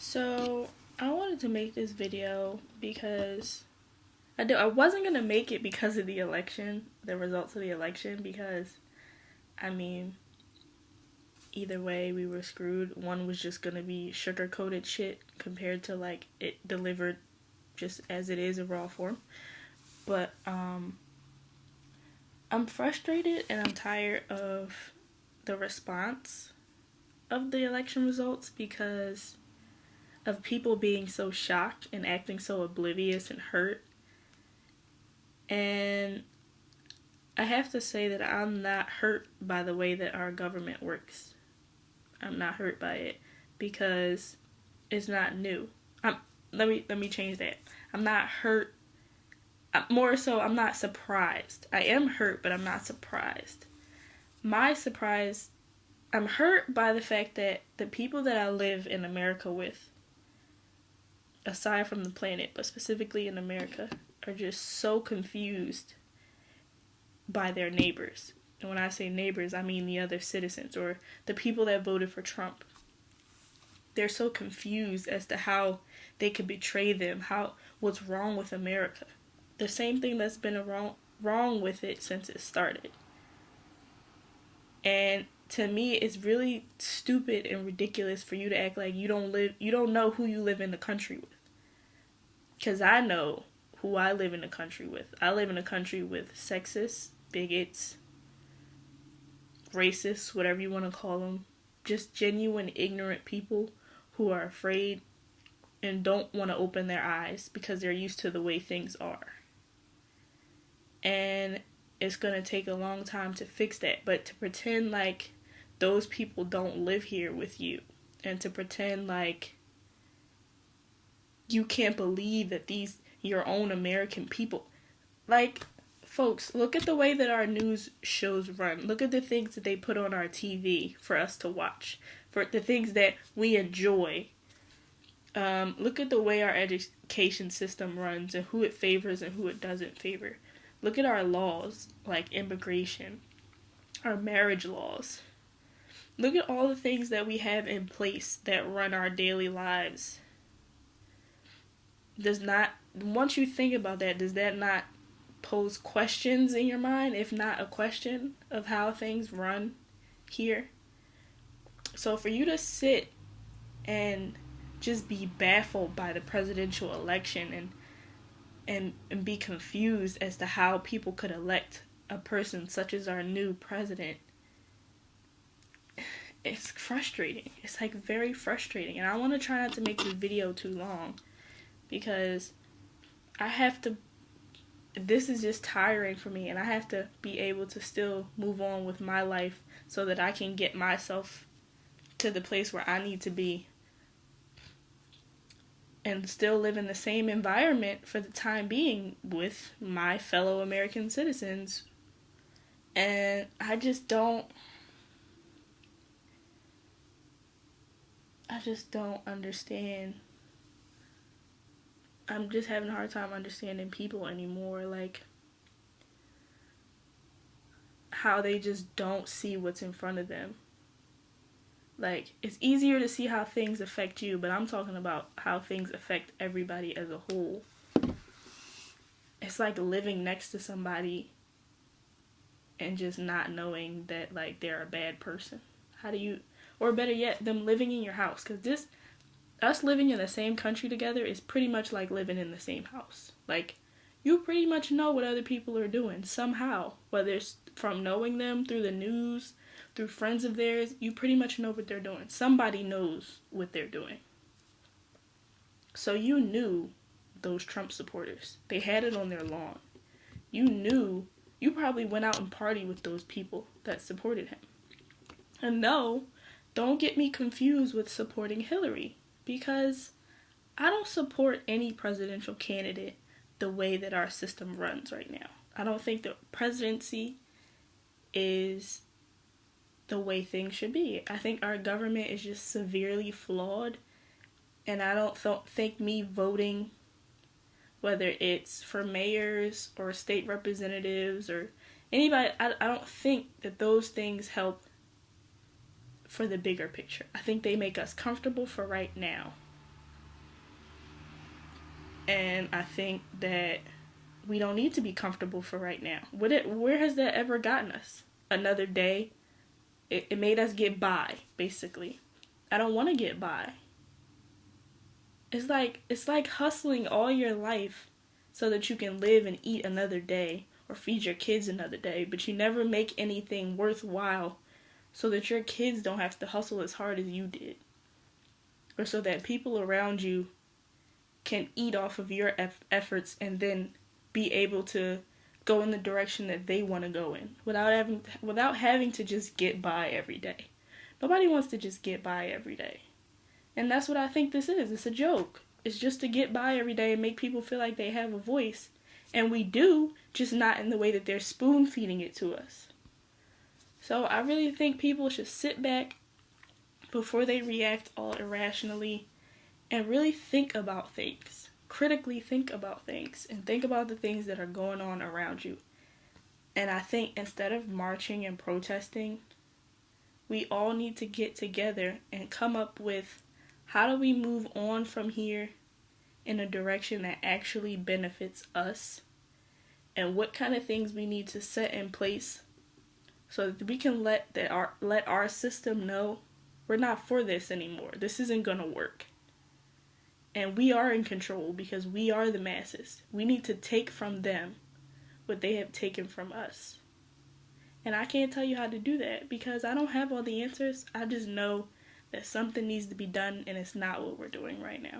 So I wanted to make this video because I wasn't gonna make it because of the election, the results of the election, because I mean, either way we were screwed. One was just gonna be sugar coated shit compared to like it delivered just as it is in raw form. But I'm frustrated and I'm tired of the response of the election results because of people being so shocked and acting so oblivious and hurt. And I have to say that I'm not hurt by the way that our government works. I'm not hurt by it because it's not new. Let me change that. I'm not hurt. More so, I'm not surprised. I am hurt, but I'm not surprised. I'm hurt by the fact that the people that I live in America with, aside from the planet, but specifically in America, are just so confused by their neighbors. And when I say neighbors, I mean the other citizens or the people that voted for Trump. They're so confused as to how they could betray them, what's wrong with America. The same thing that's been wrong with it since it started. And to me, it's really stupid and ridiculous for you to act like you don't know who you live in the country with. Because I know who I live in the country with. I live in a country with sexists, bigots, racists, whatever you want to call them. Just genuine, ignorant people who are afraid and don't want to open their eyes because they're used to the way things are. And it's going to take a long time to fix that. But to pretend like those people don't live here with you, and to pretend like you can't believe that these your own American people, like, folks, look at the way that our news shows run. Look at the things that they put on our TV for us to watch, for the things that we enjoy. Look at the way our education system runs and who it favors and who it doesn't favor. Look at our laws, like immigration, our marriage laws. Look at all the things that we have in place that run our daily lives. Once you think about that, does that not pose questions in your mind, if not a question of how things run here? So for you to sit and just be baffled by the presidential election and be confused as to how people could elect a person such as our new president, it's frustrating. It's like very frustrating. And I want to try not to make this video too long because this is just tiring for me, and I have to be able to still move on with my life so that I can get myself to the place where I need to be and still live in the same environment for the time being with my fellow American citizens. And I just don't understand. I'm just having a hard time understanding people anymore, like how they just don't see what's in front of them. Like, it's easier to see how things affect you, but I'm talking about how things affect everybody as a whole. It's like living next to somebody and just not knowing that, like, they're a bad person. Or better yet, them living in your house. Because us living in the same country together is pretty much like living in the same house. Like, you pretty much know what other people are doing somehow. Whether it's from knowing them through the news, through friends of theirs, you pretty much know what they're doing. Somebody knows what they're doing. So you knew those Trump supporters. They had it on their lawn. You probably went out and partied with those people that supported him. And no, don't get me confused with supporting Hillary, because I don't support any presidential candidate the way that our system runs right now. I don't think the presidency is the way things should be. I think our government is just severely flawed, and I don't think me voting, whether it's for mayors or state representatives or anybody, I don't think that those things help for the bigger picture. I think they make us comfortable for right now. And I think that we don't need to be comfortable for right now. Where has that ever gotten us? Another day? It made us get by, basically. I don't want to get by. It's like hustling all your life so that you can live and eat another day or feed your kids another day, but you never make anything worthwhile so that your kids don't have to hustle as hard as you did, or so that people around you can eat off of your efforts and then be able to go in the direction that they want to go in without having to just get by every day. Nobody wants to just get by every day. And that's what I think this is. It's a joke. It's just to get by every day and make people feel like they have a voice. And we do, just not in the way that they're spoon feeding it to us. So I really think people should sit back before they react all irrationally and really think about things. Critically think about things and think about the things that are going on around you. And I think instead of marching and protesting, we all need to get together and come up with, how do we move on from here in a direction that actually benefits us? And what kind of things we need to set in place so that we can let our system know we're not for this anymore. This isn't going to work. And we are in control because we are the masses. We need to take from them what they have taken from us. And I can't tell you how to do that because I don't have all the answers. I just know that something needs to be done, and it's not what we're doing right now.